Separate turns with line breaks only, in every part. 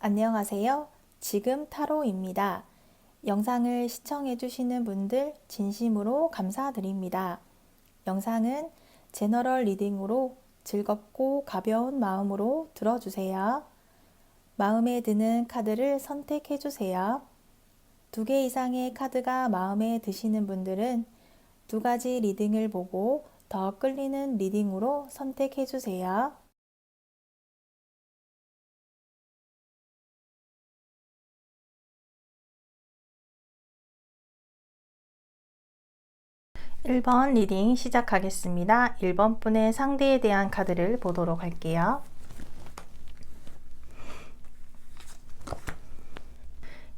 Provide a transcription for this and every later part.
안녕하세요. 지금 타로입니다. 영상을 시청해주시는 분들 진심으로 감사드립니다. 영상은 제너럴 리딩으로 즐겁고 가벼운 마음으로 들어주세요. 마음에 드는 카드를 선택해주세요. 2개 이상의 카드가 마음에 드시는 분들은 2가지 리딩을 보고 더 끌리는 리딩으로 선택해주세요. 1번 리딩 시작하겠습니다. 1번 분의 상대에 대한 카드를 보도록 할게요.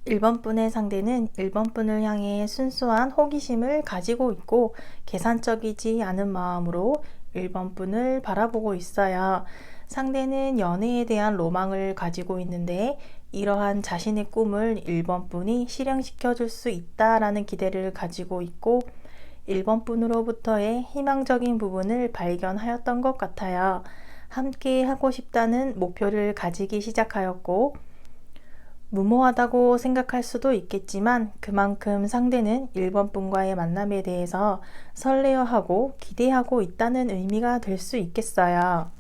1번 분의 상대는 1번 분을 향해 순수한 호기심을 가지고 있고 계산적이지 않은 마음으로 1번 분을 바라보고 있어요. 상대는 연애에 대한 로망을 가지고 있는데 이러한 자신의 꿈을 1번 분이 실행시켜 줄 수 있다라는 기대를 가지고 있고 1번 분으로부터의 희망적인 부분을 발견하였던 것 같아요. 함께 하고 싶다는 목표를 가지기 시작하였고 무모하다고 생각할 수도 있겠지만 그만큼 상대는 1번 분과의 만남에 대해서 설레어하고 기대하고 있다는 의미가 될 수 있겠어요.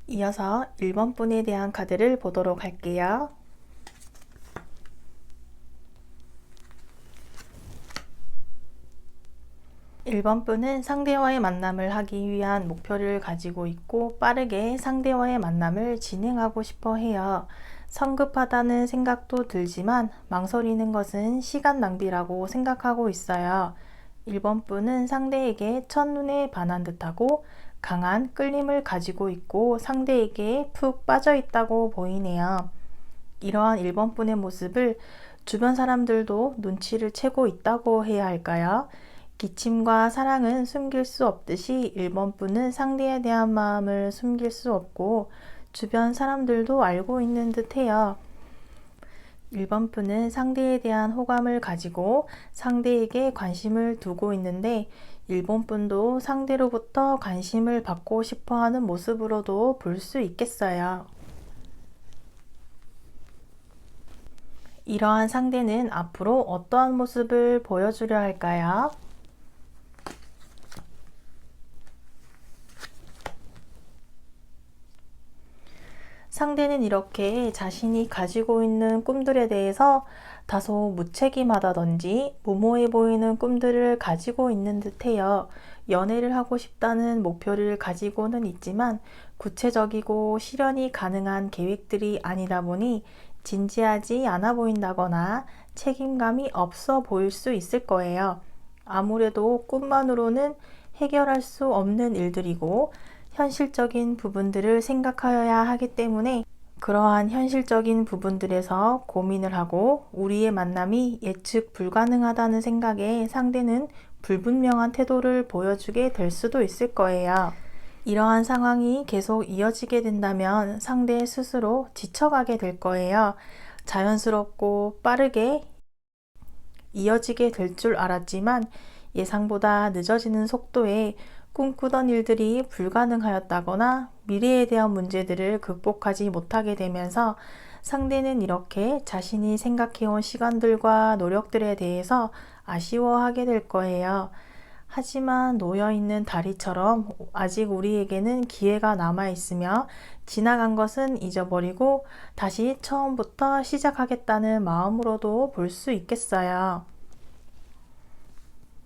이어서 1번 분에 대한 카드를 보도록 할게요. 1번 분은 상대와의 만남을 하기 위한 목표를 가지고 있고 빠르게 상대와의 만남을 진행하고 싶어 해요. 성급하다는 생각도 들지만 망설이는 것은 시간 낭비라고 생각하고 있어요. 1번 분은 상대에게 첫눈에 반한 듯하고 강한 끌림을 가지고 있고 상대에게 푹 빠져 있다고 보이네요. 이러한 1번 분의 모습을 주변 사람들도 눈치를 채고 있다고 해야 할까요? 기침과 사랑은 숨길 수 없듯이 1번 분은 상대에 대한 마음을 숨길 수 없고 주변 사람들도 알고 있는 듯 해요. 1번 분은 상대에 대한 호감을 가지고 상대에게 관심을 두고 있는데 1번 분도 상대로부터 관심을 받고 싶어 하는 모습으로도 볼 수 있겠어요. 이러한 상대는 앞으로 어떠한 모습을 보여주려 할까요? 상대는 이렇게 자신이 가지고 있는 꿈들에 대해서 다소 무책임하다든지 무모해 보이는 꿈들을 가지고 있는 듯해요. 연애를 하고 싶다는 목표를 가지고는 있지만 구체적이고 실현이 가능한 계획들이 아니다 보니 진지하지 않아 보인다거나 책임감이 없어 보일 수 있을 거예요. 아무래도 꿈만으로는 해결할 수 없는 일들이고 현실적인 부분들을 생각하여야 하기 때문에 그러한 현실적인 부분들에서 고민을 하고 우리의 만남이 예측 불가능하다는 생각에 상대는 불분명한 태도를 보여주게 될 수도 있을 거예요. 이러한 상황이 계속 이어지게 된다면 상대 스스로 지쳐가게 될 거예요. 자연스럽고 빠르게 이어지게 될 줄 알았지만 예상보다 늦어지는 속도에 꿈꾸던 일들이 불가능하였다거나 미래에 대한 문제들을 극복하지 못하게 되면서 상대는 이렇게 자신이 생각해온 시간들과 노력들에 대해서 아쉬워하게 될 거예요. 하지만 놓여있는 다리처럼 아직 우리에게는 기회가 남아있으며 지나간 것은 잊어버리고 다시 처음부터 시작하겠다는 마음으로도 볼 수 있겠어요.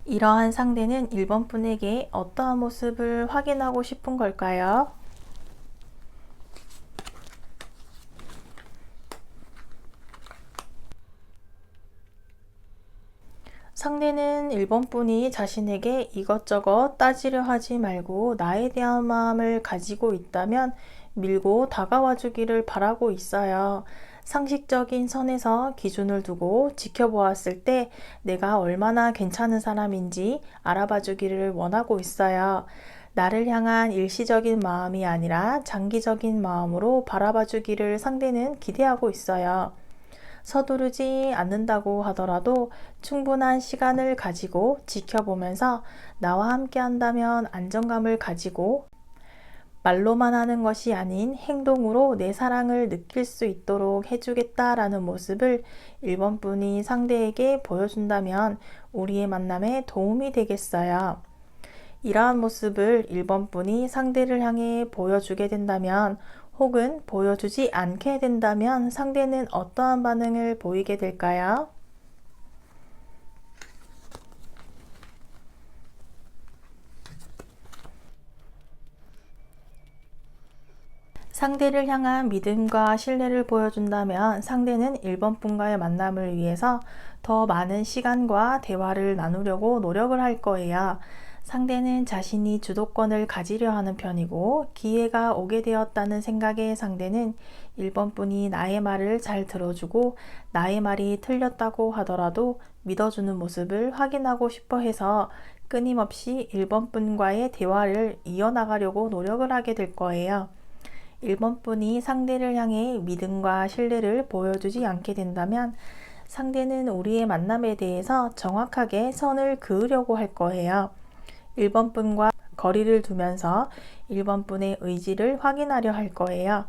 이러한 상대는 1번 분에게 어떠한 모습을 확인하고 싶은 걸까요? 상대는 1번 분이 자신에게 이것저것 따지려 하지 말고 나에 대한 마음을 가지고 있다면 밀고 다가와 주기를 바라고 있어요. 상식적인 선에서 기준을 두고 지켜보았을 때 내가 얼마나 괜찮은 사람인지 알아봐 주기를 원하고 있어요. 나를 향한 일시적인 마음이 아니라 장기적인 마음으로 바라봐 주기를 상대는 기대하고 있어요. 서두르지 않는다고 하더라도 충분한 시간을 가지고 지켜보면서 나와 함께 한다면 안정감을 가지고 말로만 하는 것이 아닌 행동으로 내 사랑을 느낄 수 있도록 해주겠다라는 모습을 1번 분이 상대에게 보여준다면 우리의 만남에 도움이 되겠어요. 이러한 모습을 1번 분이 상대를 향해 보여주게 된다면 혹은 보여주지 않게 된다면 상대는 어떠한 반응을 보이게 될까요? 상대를 향한 믿음과 신뢰를 보여준다면 상대는 1번 분과의 만남을 위해서 더 많은 시간과 대화를 나누려고 노력을 할 거예요. 상대는 자신이 주도권을 가지려 하는 편이고 기회가 오게 되었다는 생각에 상대는 1번 분이 나의 말을 잘 들어주고 나의 말이 틀렸다고 하더라도 믿어주는 모습을 확인하고 싶어 해서 끊임없이 1번 분과의 대화를 이어나가려고 노력을 하게 될 거예요. 1번 분이 상대를 향해 믿음과 신뢰를 보여주지 않게 된다면 상대는 우리의 만남에 대해서 정확하게 선을 그으려고 할 거예요. 1번 분과 거리를 두면서 1번 분의 의지를 확인하려 할 거예요.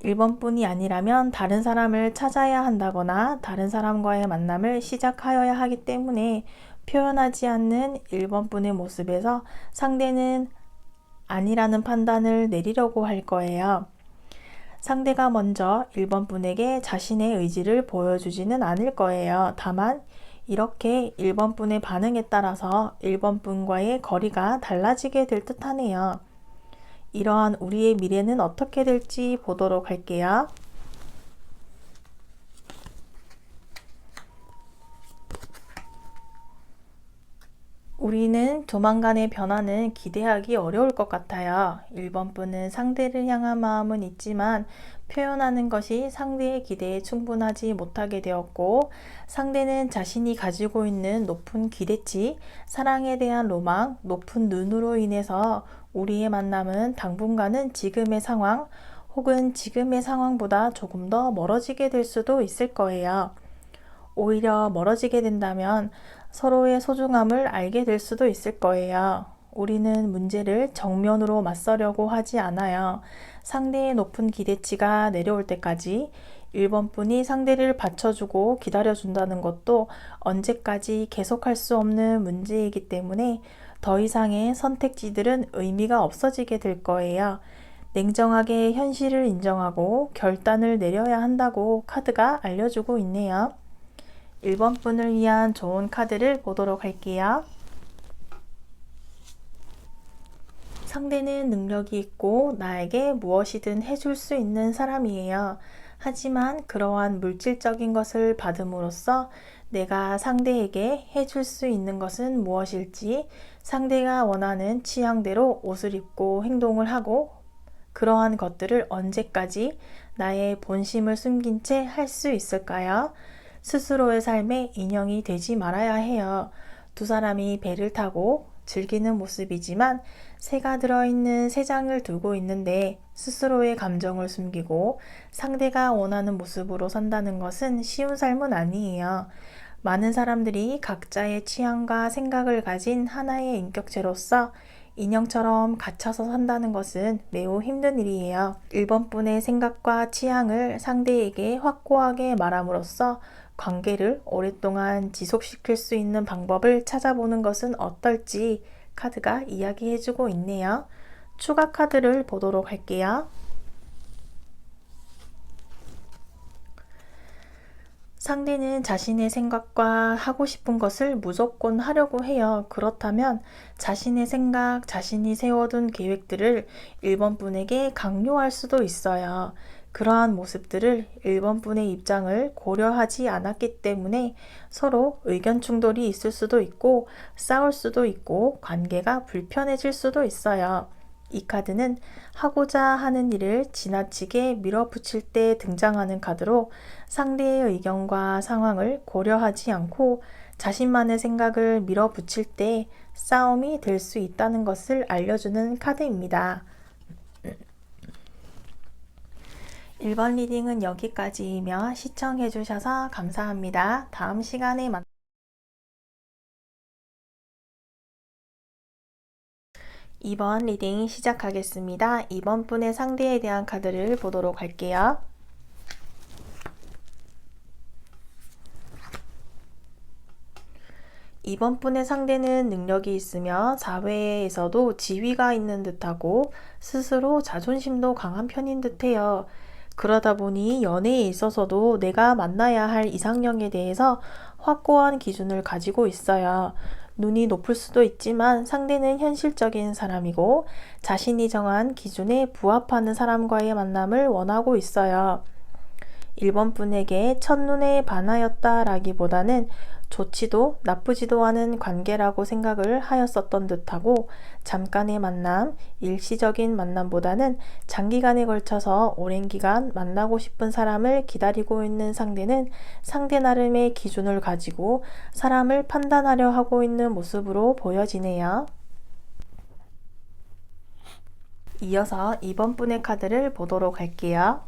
1번 분이 아니라면 다른 사람을 찾아야 한다거나 다른 사람과의 만남을 시작하여야 하기 때문에 표현하지 않는 1번 분의 모습에서 상대는 아니라는 판단을 내리려고 할 거예요. 상대가 먼저 1번 분에게 자신의 의지를 보여주지는 않을 거예요. 다만 이렇게 1번 분의 반응에 따라서 1번 분과의 거리가 달라지게 될 듯 하네요. 이러한 우리의 미래는 어떻게 될지 보도록 할게요. 우리는 조만간의 변화는 기대하기 어려울 것 같아요. 1번 분은 상대를 향한 마음은 있지만 표현하는 것이 상대의 기대에 충분하지 못하게 되었고 상대는 자신이 가지고 있는 높은 기대치, 사랑에 대한 로망, 높은 눈으로 인해서 우리의 만남은 당분간은 지금의 상황 혹은 지금의 상황보다 조금 더 멀어지게 될 수도 있을 거예요. 오히려 멀어지게 된다면 서로의 소중함을 알게 될 수도 있을 거예요. 우리는 문제를 정면으로 맞서려고 하지 않아요. 상대의 높은 기대치가 내려올 때까지 1번 분이 상대를 받쳐주고 기다려준다는 것도 언제까지 계속할 수 없는 문제이기 때문에 더 이상의 선택지들은 의미가 없어지게 될 거예요. 냉정하게 현실을 인정하고 결단을 내려야 한다고 카드가 알려주고 있네요. 1번 분을 위한 좋은 카드를 보도록 할게요. 상대는 능력이 있고 나에게 무엇이든 해줄 수 있는 사람이에요. 하지만 그러한 물질적인 것을 받음으로써 내가 상대에게 해줄 수 있는 것은 무엇일지 상대가 원하는 취향대로 옷을 입고 행동을 하고 그러한 것들을 언제까지 나의 본심을 숨긴 채 할 수 있을까요? 스스로의 삶의 인형이 되지 말아야 해요. 두 사람이 배를 타고 즐기는 모습이지만 새가 들어있는 새 장을 두고 있는데 스스로의 감정을 숨기고 상대가 원하는 모습으로 산다는 것은 쉬운 삶은 아니에요. 많은 사람들이 각자의 취향과 생각을 가진 하나의 인격체로서 인형처럼 갇혀서 산다는 것은 매우 힘든 일이에요. 1번 분의 생각과 취향을 상대에게 확고하게 말함으로써 관계를 오랫동안 지속시킬 수 있는 방법을 찾아보는 것은 어떨지 카드가 이야기해주고 있네요. 추가 카드를 보도록 할게요. 상대는 자신의 생각과 하고 싶은 것을 무조건 하려고 해요. 그렇다면 자신의 생각, 자신이 세워둔 계획들을 1번 분에게 강요할 수도 있어요. 그러한 모습들을 1번 분의 입장을 고려하지 않았기 때문에 서로 의견 충돌이 있을 수도 있고 싸울 수도 있고 관계가 불편해질 수도 있어요. 이 카드는 하고자 하는 일을 지나치게 밀어붙일 때 등장하는 카드로 상대의 의견과 상황을 고려하지 않고 자신만의 생각을 밀어붙일 때 싸움이 될 수 있다는 것을 알려주는 카드입니다. 1번 리딩은 여기까지이며 시청해주셔서 감사합니다. 다음 시간에 2번 리딩 시작하겠습니다. 2번 분의 상대에 대한 카드를 보도록 할게요. 이번 분의 상대는 능력이 있으며 사회에서도 지위가 있는 듯하고 스스로 자존심도 강한 편인 듯해요. 그러다 보니 연애에 있어서도 내가 만나야 할 이상형에 대해서 확고한 기준을 가지고 있어요. 눈이 높을 수도 있지만 상대는 현실적인 사람이고 자신이 정한 기준에 부합하는 사람과의 만남을 원하고 있어요. 1번 분에게 첫눈에 반하였다라기보다는 좋지도 나쁘지도 않은 관계라고 생각을 하였었던 듯하고 잠깐의 만남, 일시적인 만남보다는 장기간에 걸쳐서 오랜 기간 만나고 싶은 사람을 기다리고 있는 상대는 상대 나름의 기준을 가지고 사람을 판단하려 하고 있는 모습으로 보여지네요. 이어서 2번 분의 카드를 보도록 할게요.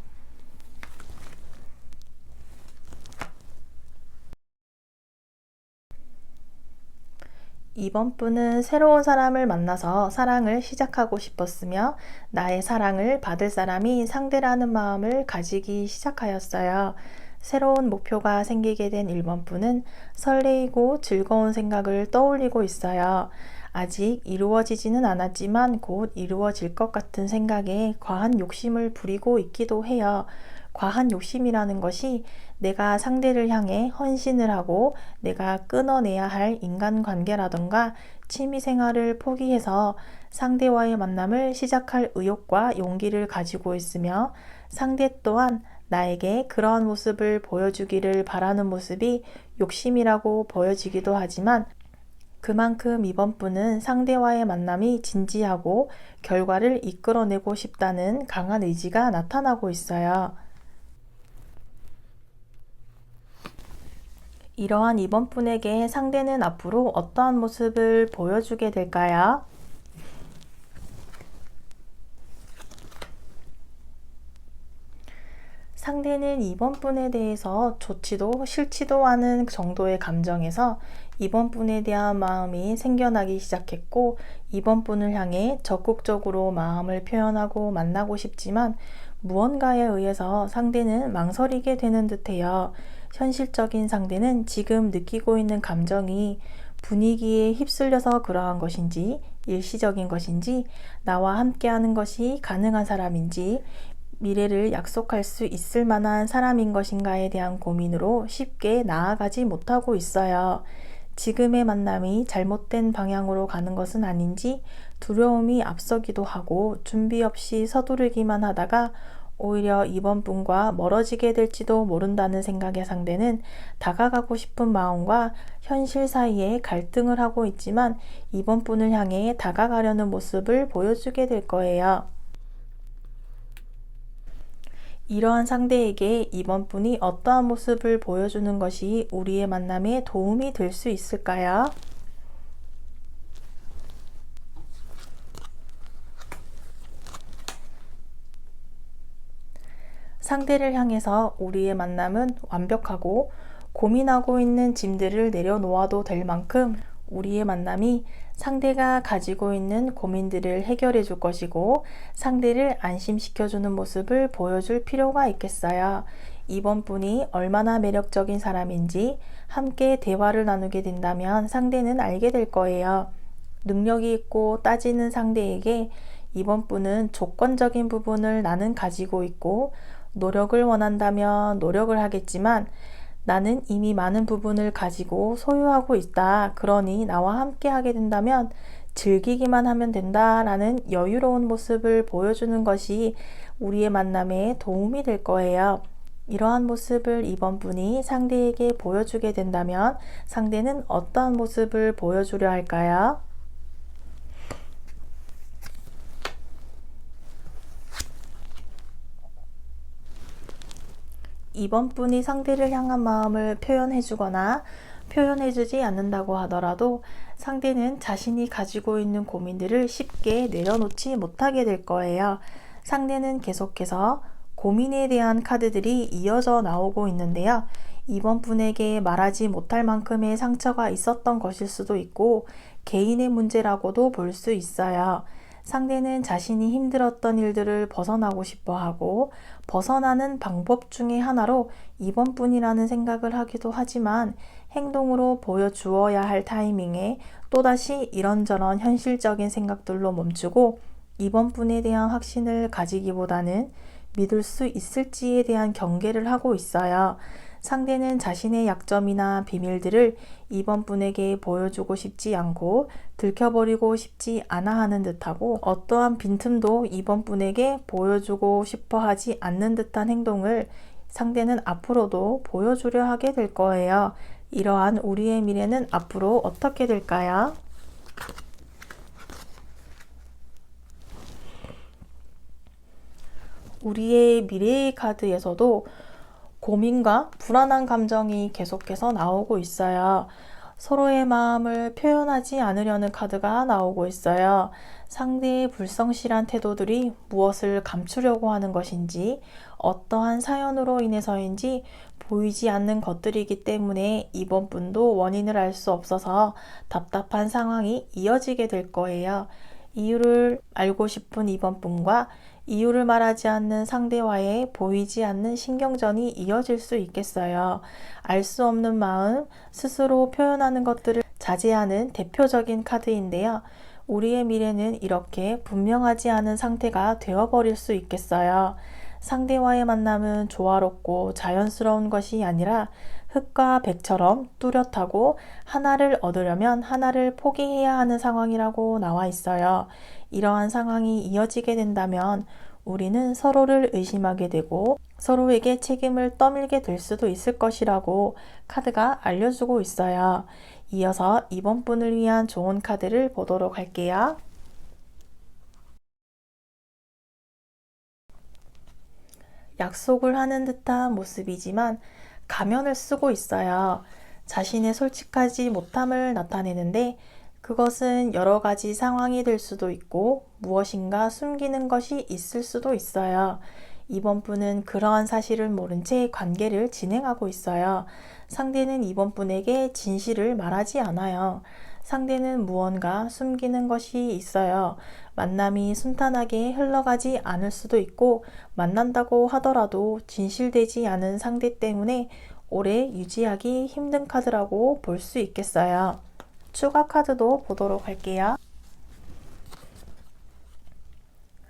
이번 분은 새로운 사람을 만나서 사랑을 시작하고 싶었으며 나의 사랑을 받을 사람이 상대라는 마음을 가지기 시작하였어요. 새로운 목표가 생기게 된 1번 분은 설레이고 즐거운 생각을 떠올리고 있어요. 아직 이루어지지는 않았지만 곧 이루어질 것 같은 생각에 과한 욕심을 부리고 있기도 해요. 과한 욕심이라는 것이 내가 상대를 향해 헌신을 하고 내가 끊어내야 할 인간관계라던가 취미생활을 포기해서 상대와의 만남을 시작할 의욕과 용기를 가지고 있으며 상대 또한 나에게 그러한 모습을 보여주기를 바라는 모습이 욕심이라고 보여지기도 하지만 그만큼 이번 분은 상대와의 만남이 진지하고 결과를 이끌어내고 싶다는 강한 의지가 나타나고 있어요. 이러한 이번 분에게 상대는 앞으로 어떠한 모습을 보여주게 될까요? 상대는 이번 분에 대해서 좋지도 싫지도 않은 정도의 감정에서 이번 분에 대한 마음이 생겨나기 시작했고 이번 분을 향해 적극적으로 마음을 표현하고 만나고 싶지만 무언가에 의해서 상대는 망설이게 되는 듯해요. 현실적인 상대는 지금 느끼고 있는 감정이 분위기에 휩쓸려서 그러한 것인지 일시적인 것인지 나와 함께하는 것이 가능한 사람인지 미래를 약속할 수 있을 만한 사람인 것인가에 대한 고민으로 쉽게 나아가지 못하고 있어요. 지금의 만남이 잘못된 방향으로 가는 것은 아닌지 두려움이 앞서기도 하고 준비 없이 서두르기만 하다가 오히려 이번 분과 멀어지게 될지도 모른다는 생각의 상대는 다가가고 싶은 마음과 현실 사이에 갈등을 하고 있지만 이번 분을 향해 다가가려는 모습을 보여주게 될 거예요. 이러한 상대에게 이번 분이 어떠한 모습을 보여주는 것이 우리의 만남에 도움이 될 수 있을까요? 상대를 향해서 우리의 만남은 완벽하고 고민하고 있는 짐들을 내려놓아도 될 만큼 우리의 만남이 상대가 가지고 있는 고민들을 해결해 줄 것이고 상대를 안심시켜주는 모습을 보여줄 필요가 있겠어요. 이번 분이 얼마나 매력적인 사람인지 함께 대화를 나누게 된다면 상대는 알게 될 거예요. 능력이 있고 따지는 상대에게 이번 분은 조건적인 부분을 나는 가지고 있고 노력을 원한다면 노력을 하겠지만 나는 이미 많은 부분을 가지고 소유하고 있다. 그러니 나와 함께 하게 된다면 즐기기만 하면 된다라는 여유로운 모습을 보여주는 것이 우리의 만남에 도움이 될 거예요. 이러한 모습을 이번 분이 상대에게 보여주게 된다면 상대는 어떠한 모습을 보여주려 할까요? 이번 분이 상대를 향한 마음을 표현해주거나 표현해주지 않는다고 하더라도 상대는 자신이 가지고 있는 고민들을 쉽게 내려놓지 못하게 될 거예요. 상대는 계속해서 고민에 대한 카드들이 이어져 나오고 있는데요. 이번 분에게 말하지 못할 만큼의 상처가 있었던 것일 수도 있고 개인의 문제라고도 볼 수 있어요. 상대는 자신이 힘들었던 일들을 벗어나고 싶어 하고 벗어나는 방법 중에 하나로 이번 분이라는 생각을 하기도 하지만 행동으로 보여주어야 할 타이밍에 또다시 이런저런 현실적인 생각들로 멈추고 이번 분에 대한 확신을 가지기보다는 믿을 수 있을지에 대한 경계를 하고 있어요. 상대는 자신의 약점이나 비밀들을 이번 분에게 보여주고 싶지 않고 들켜버리고 싶지 않아 하는 듯하고 어떠한 빈틈도 이번 분에게 보여주고 싶어 하지 않는 듯한 행동을 상대는 앞으로도 보여주려 하게 될 거예요. 이러한 우리의 미래는 앞으로 어떻게 될까요? 우리의 미래의 카드에서도 고민과 불안한 감정이 계속해서 나오고 있어요. 서로의 마음을 표현하지 않으려는 카드가 나오고 있어요. 상대의 불성실한 태도들이 무엇을 감추려고 하는 것인지, 어떠한 사연으로 인해서인지 보이지 않는 것들이기 때문에 이번 분도 원인을 알 수 없어서 답답한 상황이 이어지게 될 거예요. 이유를 알고 싶은 이번 분과 이유를 말하지 않는 상대와의 보이지 않는 신경전이 이어질 수 있겠어요. 알 수 없는 마음, 스스로 표현하는 것들을 자제하는 대표적인 카드인데요. 우리의 미래는 이렇게 분명하지 않은 상태가 되어버릴 수 있겠어요. 상대와의 만남은 조화롭고 자연스러운 것이 아니라 흙과 백처럼 뚜렷하고 하나를 얻으려면 하나를 포기해야 하는 상황이라고 나와 있어요. 이러한 상황이 이어지게 된다면 우리는 서로를 의심하게 되고 서로에게 책임을 떠밀게 될 수도 있을 것이라고 카드가 알려주고 있어요. 이어서 이번 분을 위한 좋은 카드를 보도록 할게요. 약속을 하는 듯한 모습이지만 가면을 쓰고 있어요. 자신의 솔직하지 못함을 나타내는데 그것은 여러 가지 상황이 될 수도 있고 무엇인가 숨기는 것이 있을 수도 있어요. 이번 분은 그러한 사실을 모른 채 관계를 진행하고 있어요. 상대는 이번 분에게 진실을 말하지 않아요. 상대는 무언가 숨기는 것이 있어요. 만남이 순탄하게 흘러가지 않을 수도 있고 만난다고 하더라도 진실되지 않은 상대 때문에 오래 유지하기 힘든 카드라고 볼 수 있겠어요. 추가 카드도 보도록 할게요.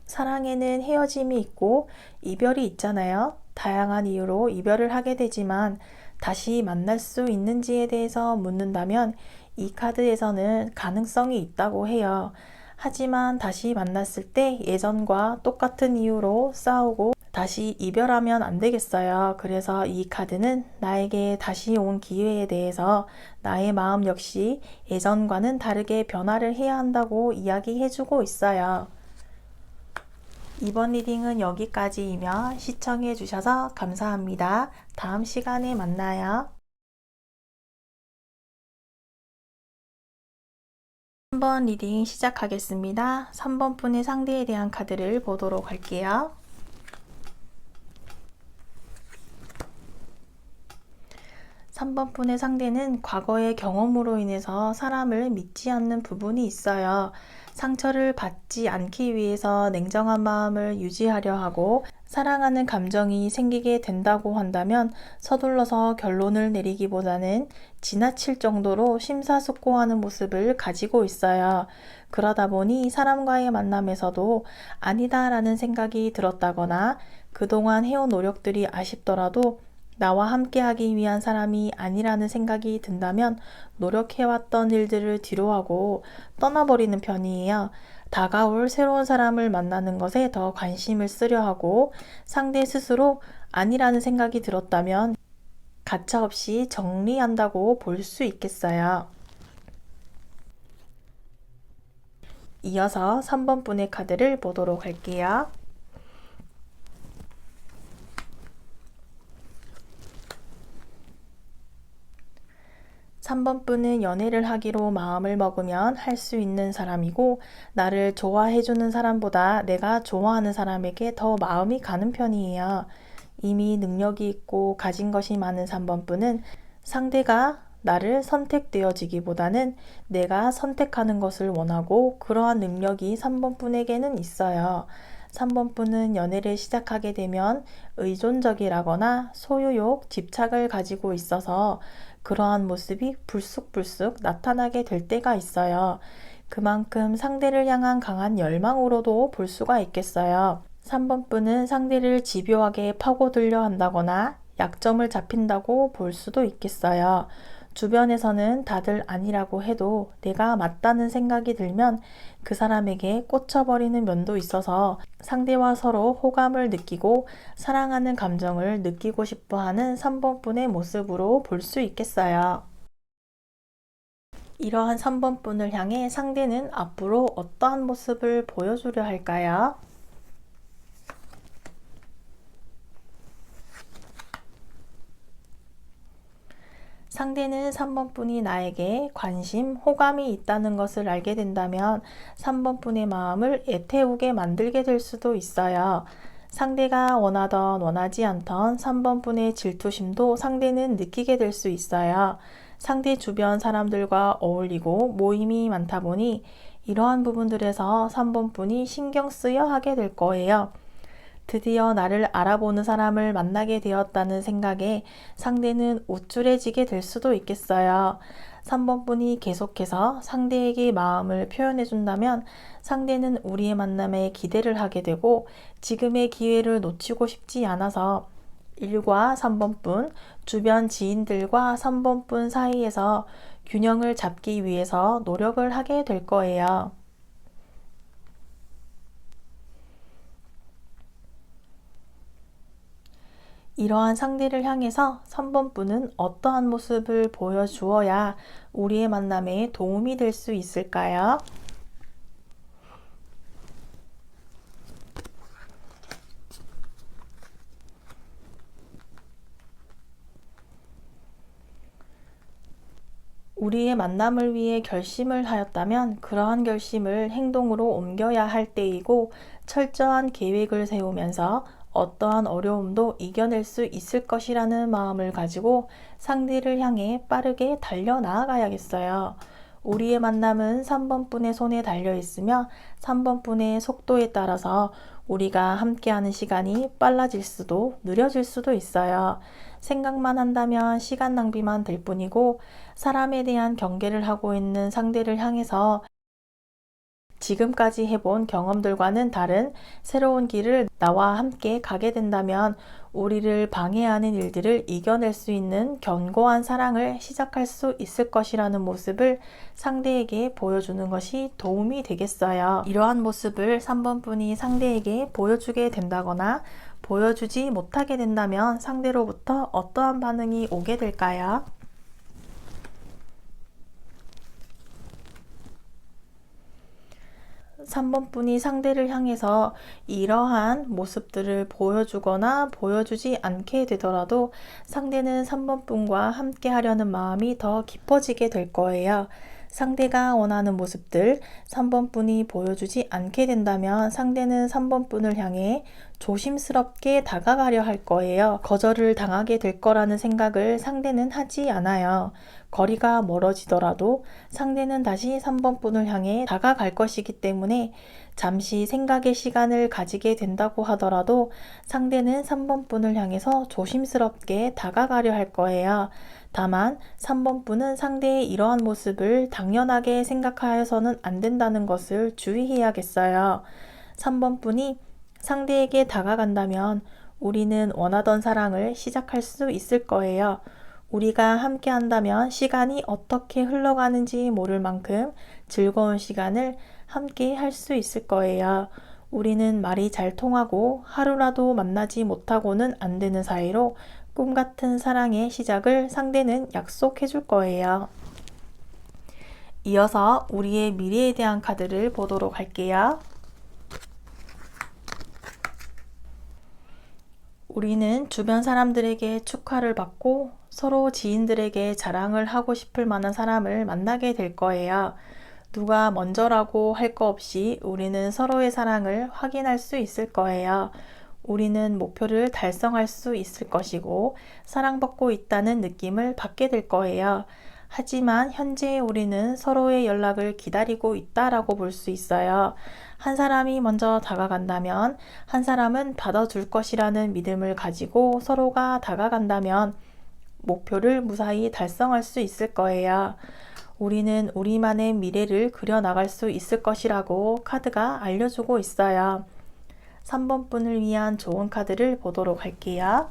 사랑에는 헤어짐이 있고 이별이 있잖아요. 다양한 이유로 이별을 하게 되지만 다시 만날 수 있는지에 대해서 묻는다면 이 카드에서는 가능성이 있다고 해요. 하지만 다시 만났을 때 예전과 똑같은 이유로 싸우고 다시 이별하면 안 되겠어요. 그래서 이 카드는 나에게 다시 온 기회에 대해서 나의 마음 역시 예전과는 다르게 변화를 해야 한다고 이야기해주고 있어요. 이번 리딩은 여기까지이며 시청해주셔서 감사합니다. 다음 시간에 만나요. 3번 리딩 시작하겠습니다. 3번 분의 상대에 대한 카드를 보도록 할게요. 3번 분의 상대는 과거의 경험으로 인해서 사람을 믿지 않는 부분이 있어요. 상처를 받지 않기 위해서 냉정한 마음을 유지하려 하고 사랑하는 감정이 생기게 된다고 한다면 서둘러서 결론을 내리기보다는 지나칠 정도로 심사숙고하는 모습을 가지고 있어요. 그러다 보니 사람과의 만남에서도 아니다라는 생각이 들었다거나 그동안 해온 노력들이 아쉽더라도 나와 함께하기 위한 사람이 아니라는 생각이 든다면 노력해왔던 일들을 뒤로하고 떠나버리는 편이에요. 다가올 새로운 사람을 만나는 것에 더 관심을 쓰려 하고 상대 스스로 아니라는 생각이 들었다면 가차없이 정리한다고 볼 수 있겠어요. 이어서 3번 분의 카드를 보도록 할게요. 3번 분은 연애를 하기로 마음을 먹으면 할 수 있는 사람이고, 나를 좋아해주는 사람보다 내가 좋아하는 사람에게 더 마음이 가는 편이에요. 이미 능력이 있고 가진 것이 많은 3번 분은 상대가 나를 선택되어지기보다는 내가 선택하는 것을 원하고, 그러한 능력이 3번 분에게는 있어요. 3번 분은 연애를 시작하게 되면 의존적이라거나 소유욕, 집착을 가지고 있어서 그러한 모습이 불쑥불쑥 나타나게 될 때가 있어요. 그만큼 상대를 향한 강한 열망으로도 볼 수가 있겠어요. 3번 분은 상대를 집요하게 파고들려 한다거나 약점을 잡힌다고 볼 수도 있겠어요. 주변에서는 다들 아니라고 해도 내가 맞다는 생각이 들면 그 사람에게 꽂혀버리는 면도 있어서 상대와 서로 호감을 느끼고 사랑하는 감정을 느끼고 싶어 하는 3번 분의 모습으로 볼 수 있겠어요. 이러한 3번 분을 향해 상대는 앞으로 어떠한 모습을 보여주려 할까요? 상대는 3번 분이 나에게 관심, 호감이 있다는 것을 알게 된다면 3번 분의 마음을 애태우게 만들게 될 수도 있어요. 상대가 원하던 원하지 않던 3번 분의 질투심도 상대는 느끼게 될 수 있어요. 상대 주변 사람들과 어울리고 모임이 많다 보니 이러한 부분들에서 3번 분이 신경 쓰여 하게 될 거예요. 드디어 나를 알아보는 사람을 만나게 되었다는 생각에 상대는 우쭐해지게 될 수도 있겠어요. 3번 분이 계속해서 상대에게 마음을 표현해 준다면 상대는 우리의 만남에 기대를 하게 되고, 지금의 기회를 놓치고 싶지 않아서 일과 3번 분, 주변 지인들과 3번 분 사이에서 균형을 잡기 위해서 노력을 하게 될 거예요. 이러한 상대를 향해서 3번 분은 어떠한 모습을 보여주어야 우리의 만남에 도움이 될 수 있을까요? 우리의 만남을 위해 결심을 하였다면 그러한 결심을 행동으로 옮겨야 할 때이고, 철저한 계획을 세우면서 어떠한 어려움도 이겨낼 수 있을 것이라는 마음을 가지고 상대를 향해 빠르게 달려 나아가야겠어요. 우리의 만남은 3번 분의 손에 달려 있으며 3번 분의 속도에 따라서 우리가 함께하는 시간이 빨라질 수도 느려질 수도 있어요. 생각만 한다면 시간 낭비만 될 뿐이고, 사람에 대한 경계를 하고 있는 상대를 향해서 지금까지 해본 경험들과는 다른 새로운 길을 나와 함께 가게 된다면 우리를 방해하는 일들을 이겨낼 수 있는 견고한 사랑을 시작할 수 있을 것이라는 모습을 상대에게 보여주는 것이 도움이 되겠어요. 이러한 모습을 3번 분이 상대에게 보여주게 된다거나 보여주지 못하게 된다면 상대로부터 어떠한 반응이 오게 될까요? 3번 분이 상대를 향해서 이러한 모습들을 보여주거나 보여주지 않게 되더라도 상대는 3번 분과 함께 하려는 마음이 더 깊어지게 될 거예요. 상대가 원하는 모습들 3번 분이 보여주지 않게 된다면 상대는 3번 분을 향해 조심스럽게 다가가려 할 거예요. 거절을 당하게 될 거라는 생각을 상대는 하지 않아요. 거리가 멀어지더라도 상대는 다시 3번 분을 향해 다가갈 것이기 때문에 잠시 생각의 시간을 가지게 된다고 하더라도 상대는 3번 분을 향해서 조심스럽게 다가가려 할 거예요. 다만 3번 분은 상대의 이러한 모습을 당연하게 생각하여서는 안 된다는 것을 주의해야겠어요. 3번 분이 상대에게 다가간다면 우리는 원하던 사랑을 시작할 수 있을 거예요. 우리가 함께 한다면 시간이 어떻게 흘러가는지 모를 만큼 즐거운 시간을 함께 할 수 있을 거예요. 우리는 말이 잘 통하고 하루라도 만나지 못하고는 안 되는 사이로 꿈 같은 사랑의 시작을 상대는 약속해 줄 거예요. 이어서 우리의 미래에 대한 카드를 보도록 할게요. 우리는 주변 사람들에게 축하를 받고 서로 지인들에게 자랑을 하고 싶을 만한 사람을 만나게 될 거예요. 누가 먼저라고 할 거 없이 우리는 서로의 사랑을 확인할 수 있을 거예요. 우리는 목표를 달성할 수 있을 것이고 사랑받고 있다는 느낌을 받게 될 거예요. 하지만 현재 우리는 서로의 연락을 기다리고 있다라고 볼 수 있어요. 한 사람이 먼저 다가간다면 한 사람은 받아줄 것이라는 믿음을 가지고 서로가 다가간다면 목표를 무사히 달성할 수 있을 거예요. 우리는 우리만의 미래를 그려나갈 수 있을 것이라고 카드가 알려주고 있어요. 3번 분을 위한 좋은 카드를 보도록 할게요.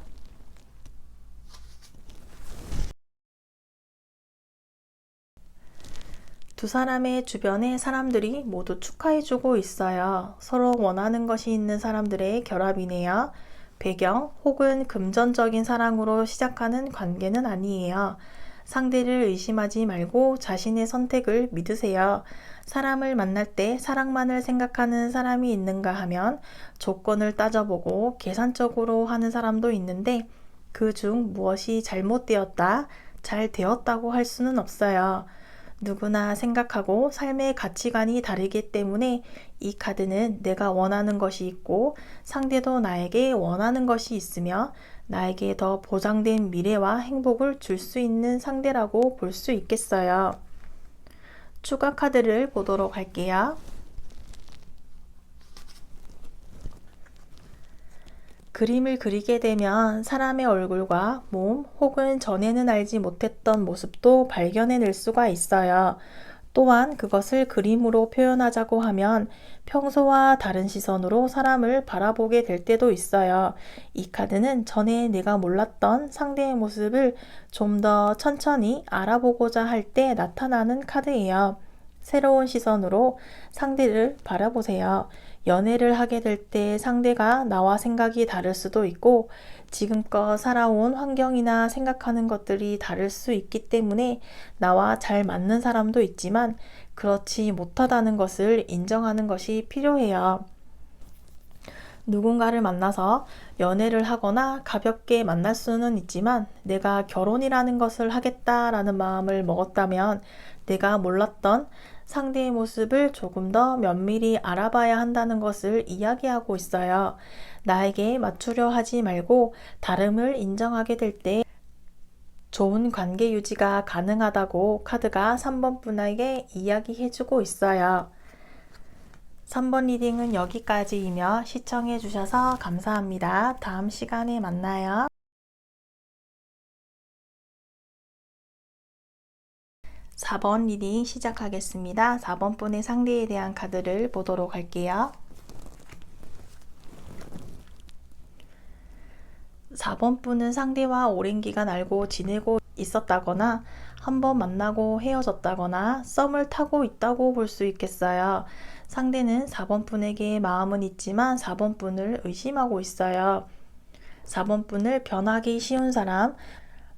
두 사람의 주변에 사람들이 모두 축하해주고 있어요. 서로 원하는 것이 있는 사람들의 결합이네요. 배경 혹은 금전적인 사랑으로 시작하는 관계는 아니에요. 상대를 의심하지 말고 자신의 선택을 믿으세요. 사람을 만날 때 사랑만을 생각하는 사람이 있는가 하면 조건을 따져보고 계산적으로 하는 사람도 있는데 그 중 무엇이 잘못되었다, 잘 되었다고 할 수는 없어요. 누구나 생각하고 삶의 가치관이 다르기 때문에 이 카드는 내가 원하는 것이 있고 상대도 나에게 원하는 것이 있으며 나에게 더 보장된 미래와 행복을 줄 수 있는 상대라고 볼 수 있겠어요. 추가 카드를 보도록 할게요. 그림을 그리게 되면 사람의 얼굴과 몸 혹은 전에는 알지 못했던 모습도 발견해낼 수가 있어요. 또한 그것을 그림으로 표현하자고 하면 평소와 다른 시선으로 사람을 바라보게 될 때도 있어요. 이 카드는 전에 내가 몰랐던 상대의 모습을 좀 더 천천히 알아보고자 할 때 나타나는 카드예요. 새로운 시선으로 상대를 바라보세요. 연애를 하게 될 때 상대가 나와 생각이 다를 수도 있고 지금껏 살아온 환경이나 생각하는 것들이 다를 수 있기 때문에 나와 잘 맞는 사람도 있지만 그렇지 못하다는 것을 인정하는 것이 필요해요. 누군가를 만나서 연애를 하거나 가볍게 만날 수는 있지만 내가 결혼이라는 것을 하겠다라는 마음을 먹었다면 내가 몰랐던 상대의 모습을 조금 더 면밀히 알아봐야 한다는 것을 이야기하고 있어요. 나에게 맞추려 하지 말고 다름을 인정하게 될 때 좋은 관계 유지가 가능하다고 카드가 3번 분에게 이야기해주고 있어요. 3번 리딩은 여기까지이며 시청해 주셔서 감사합니다. 다음 시간에 만나요. 4번 리딩 시작하겠습니다. 4번 분의 상대에 대한 카드를 보도록 할게요. 4번 분은 상대와 오랜 기간 알고 지내고 있었다거나 한번 만나고 헤어졌다거나 썸을 타고 있다고 볼 수 있겠어요. 상대는 4번 분에게 마음은 있지만 4번 분을 의심하고 있어요. 4번 분을 변하기 쉬운 사람,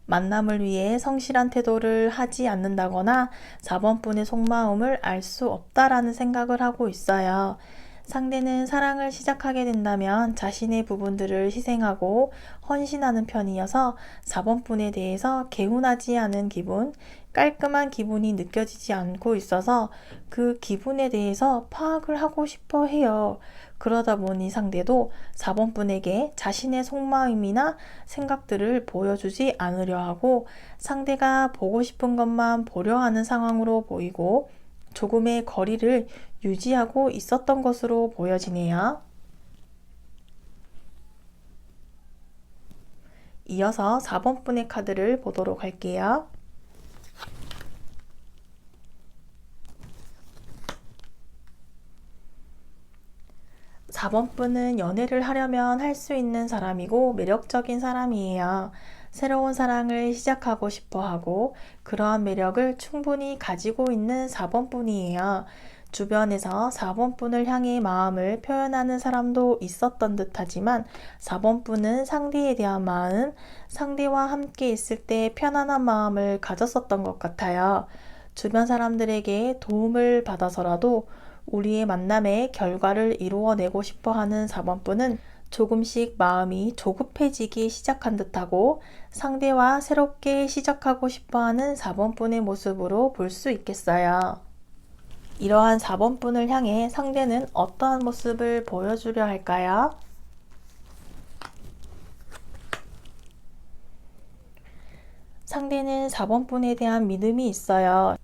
만남을 위해 성실한 태도를 하지 않는다거나 4번 분의 속마음을 알 수 없다라는 생각을 하고 있어요. 상대는 사랑을 시작하게 된다면 자신의 부분들을 희생하고 헌신하는 편이어서 4번 분에 대해서 개운하지 않은 기분, 깔끔한 기분이 느껴지지 않고 있어서 그 기분에 대해서 파악을 하고 싶어 해요. 그러다 보니 상대도 4번 분에게 자신의 속마음이나 생각들을 보여주지 않으려 하고 상대가 보고 싶은 것만 보려 하는 상황으로 보이고 조금의 거리를 유지하고 있었던 것으로 보여지네요. 이어서 4번 분의 카드를 보도록 할게요. 4번 분은 연애를 하려면 할 수 있는 사람이고 매력적인 사람이에요. 새로운 사랑을 시작하고 싶어 하고 그러한 매력을 충분히 가지고 있는 4번 분이에요. 주변에서 4번 분을 향해 마음을 표현하는 사람도 있었던 듯 하지만 4번 분은 상대에 대한 마음, 상대와 함께 있을 때 편안한 마음을 가졌었던 것 같아요. 주변 사람들에게 도움을 받아서라도 우리의 만남의 결과를 이루어내고 싶어 하는 4번 분은 조금씩 마음이 조급해지기 시작한 듯하고 상대와 새롭게 시작하고 싶어하는 4번분의 모습으로 볼 수 있겠어요. 이러한 4번분을 향해 상대는 어떠한 모습을 보여주려 할까요? 상대는 4번분에 대한 믿음이 있어요.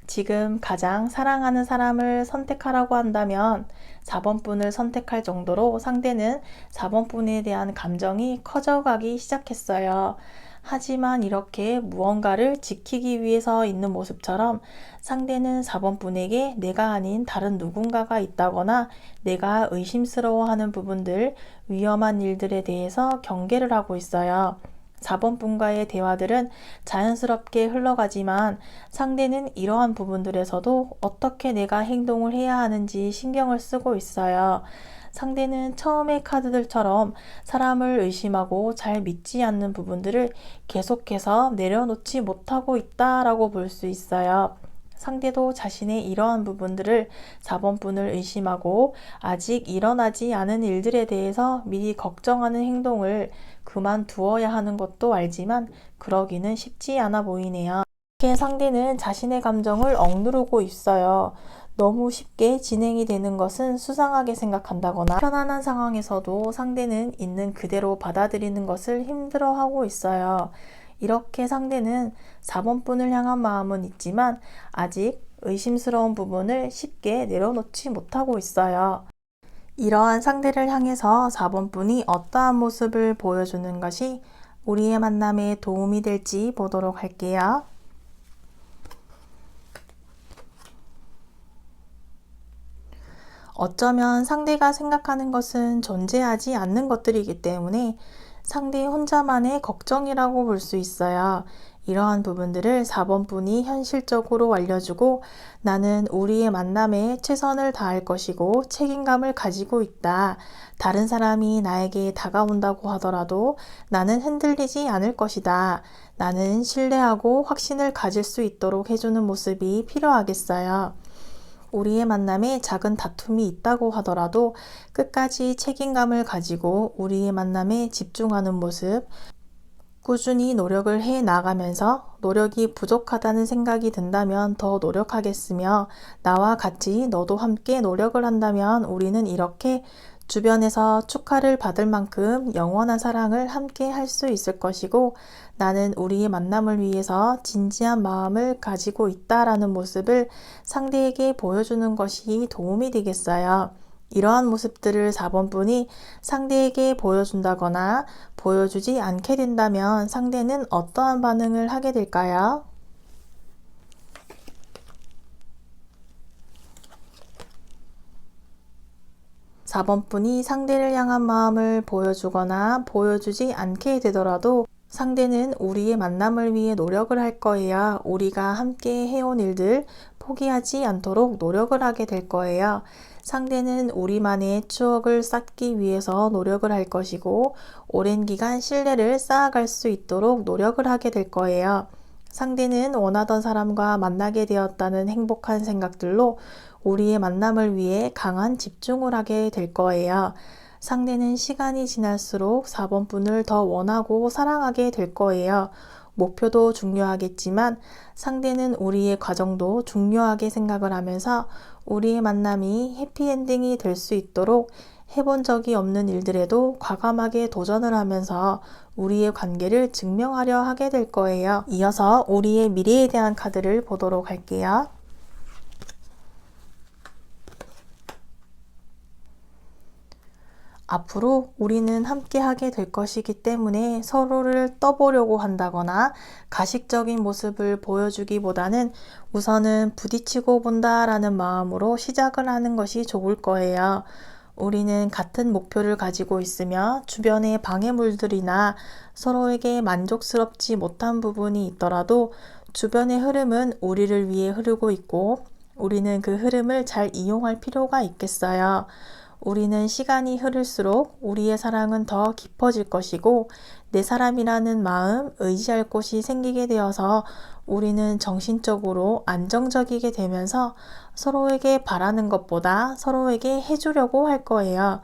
지금 가장 사랑하는 사람을 선택하라고 한다면 4번분을 선택할 정도로 상대는 4번분에 대한 감정이 커져가기 시작했어요. 하지만 이렇게 무언가를 지키기 위해서 있는 모습처럼 상대는 4번분에게 내가 아닌 다른 누군가가 있다거나 내가 의심스러워하는 부분들, 위험한 일들에 대해서 경계를 하고 있어요. 4번분과의 대화들은 자연스럽게 흘러가지만 상대는 이러한 부분들에서도 어떻게 내가 행동을 해야 하는지 신경을 쓰고 있어요. 상대는 처음의 카드들처럼 사람을 의심하고 잘 믿지 않는 부분들을 계속해서 내려놓지 못하고 있다라고 볼 수 있어요. 상대도 자신의 이러한 부분들을 4번분을 의심하고 아직 일어나지 않은 일들에 대해서 미리 걱정하는 행동을 그만두어야 하는 것도 알지만 그러기는 쉽지 않아 보이네요. 이렇게 상대는 자신의 감정을 억누르고 있어요. 너무 쉽게 진행이 되는 것은 수상하게 생각한다거나 편안한 상황에서도 상대는 있는 그대로 받아들이는 것을 힘들어하고 있어요. 이렇게 상대는 4번분을 향한 마음은 있지만 아직 의심스러운 부분을 쉽게 내려놓지 못하고 있어요. 이러한 상대를 향해서 4번분이 어떠한 모습을 보여주는 것이 우리의 만남에 도움이 될지 보도록 할게요. 어쩌면 상대가 생각하는 것은 존재하지 않는 것들이기 때문에 상대 혼자만의 걱정이라고 볼 수 있어요. 이러한 부분들을 4번분이 현실적으로 알려주고 나는 우리의 만남에 최선을 다할 것이고 책임감을 가지고 있다. 다른 사람이 나에게 다가온다고 하더라도 나는 흔들리지 않을 것이다. 나는 신뢰하고 확신을 가질 수 있도록 해주는 모습이 필요하겠어요. 우리의 만남에 작은 다툼이 있다고 하더라도 끝까지 책임감을 가지고 우리의 만남에 집중하는 모습, 꾸준히 노력을 해 나가면서 노력이 부족하다는 생각이 든다면 더 노력하겠으며 나와 같이 너도 함께 노력을 한다면 우리는 이렇게 주변에서 축하를 받을 만큼 영원한 사랑을 함께 할 수 있을 것이고 나는 우리의 만남을 위해서 진지한 마음을 가지고 있다라는 모습을 상대에게 보여주는 것이 도움이 되겠어요. 이러한 모습들을 4번분이 상대에게 보여준다거나 보여주지 않게 된다면 상대는 어떠한 반응을 하게 될까요? 4번분이 상대를 향한 마음을 보여주거나 보여주지 않게 되더라도 상대는 우리의 만남을 위해 노력을 할 거예요. 우리가 함께 해온 일들 포기하지 않도록 노력을 하게 될 거예요. 상대는 우리만의 추억을 쌓기 위해서 노력을 할 것이고 오랜 기간 신뢰를 쌓아갈 수 있도록 노력을 하게 될 거예요. 상대는 원하던 사람과 만나게 되었다는 행복한 생각들로 우리의 만남을 위해 강한 집중을 하게 될 거예요. 상대는 시간이 지날수록 4번분을 더 원하고 사랑하게 될 거예요. 목표도 중요하겠지만 상대는 우리의 과정도 중요하게 생각을 하면서 우리의 만남이 해피엔딩이 될 수 있도록 해본 적이 없는 일들에도 과감하게 도전을 하면서 우리의 관계를 증명하려 하게 될 거예요. 이어서 우리의 미래에 대한 카드를 보도록 할게요. 앞으로 우리는 함께 하게 될 것이기 때문에 서로를 떠보려고 한다거나 가식적인 모습을 보여주기보다는 우선은 부딪히고 본다라는 마음으로 시작을 하는 것이 좋을 거예요. 우리는 같은 목표를 가지고 있으며 주변의 방해물들이나 서로에게 만족스럽지 못한 부분이 있더라도 주변의 흐름은 우리를 위해 흐르고 있고 우리는 그 흐름을 잘 이용할 필요가 있겠어요. 우리는 시간이 흐를수록 우리의 사랑은 더 깊어질 것이고 내 사람이라는 마음, 의지할 곳이 생기게 되어서 우리는 정신적으로 안정적이게 되면서 서로에게 바라는 것보다 서로에게 해주려고 할 거예요.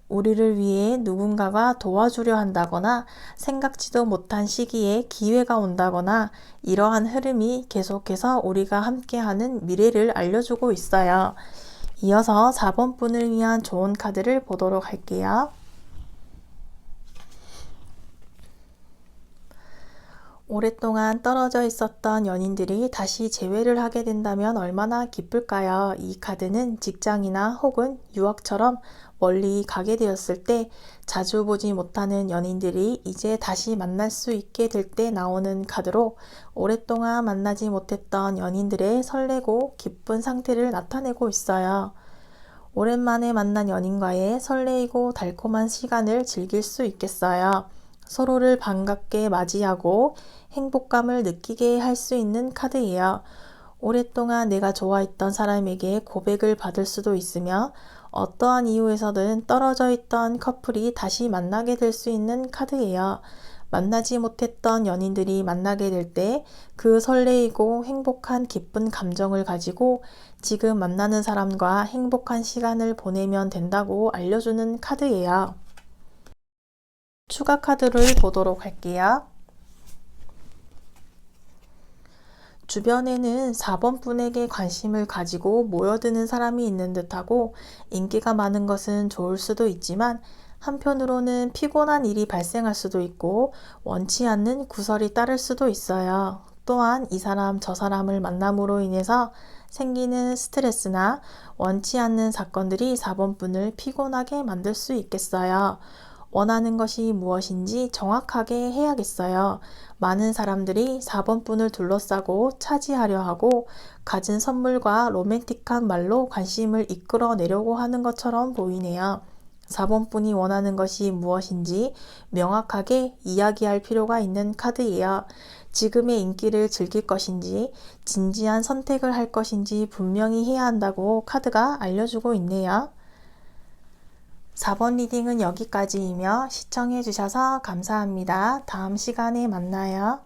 우리를 위해 누군가가 도와주려 한다거나 생각지도 못한 시기에 기회가 온다거나 이러한 흐름이 계속해서 우리가 함께하는 미래를 알려주고 있어요. 이어서 4번 분을 위한 좋은 카드를 보도록 할게요. 오랫동안 떨어져 있었던 연인들이 다시 재회를 하게 된다면 얼마나 기쁠까요? 이 카드는 직장이나 혹은 유학처럼 멀리 가게 되었을 때 자주 보지 못하는 연인들이 이제 다시 만날 수 있게 될 때 나오는 카드로 오랫동안 만나지 못했던 연인들의 설레고 기쁜 상태를 나타내고 있어요. 오랜만에 만난 연인과의 설레이고 달콤한 시간을 즐길 수 있겠어요. 서로를 반갑게 맞이하고 행복감을 느끼게 할 수 있는 카드예요. 오랫동안 내가 좋아했던 사람에게 고백을 받을 수도 있으며 어떠한 이유에서든 떨어져 있던 커플이 다시 만나게 될 수 있는 카드예요. 만나지 못했던 연인들이 만나게 될 때 그 설레이고 행복한 기쁜 감정을 가지고 지금 만나는 사람과 행복한 시간을 보내면 된다고 알려주는 카드예요. 추가 카드를 보도록 할게요. 주변에는 4번 분에게 관심을 가지고 모여드는 사람이 있는 듯하고 인기가 많은 것은 좋을 수도 있지만 한편으로는 피곤한 일이 발생할 수도 있고 원치 않는 구설이 따를 수도 있어요. 또한 이 사람 저 사람을 만남으로 인해서 생기는 스트레스나 원치 않는 사건들이 4번 분을 피곤하게 만들 수 있겠어요. 원하는 것이 무엇인지 정확하게 해야겠어요. 많은 사람들이 4번 분을 둘러싸고 차지하려 하고 가진 선물과 로맨틱한 말로 관심을 이끌어내려고 하는 것처럼 보이네요. 4번 분이 원하는 것이 무엇인지 명확하게 이야기할 필요가 있는 카드예요. 지금의 인기를 즐길 것인지 진지한 선택을 할 것인지 분명히 해야 한다고 카드가 알려주고 있네요. 4번 리딩은 여기까지이며 시청해 주셔서 감사합니다. 다음 시간에 만나요.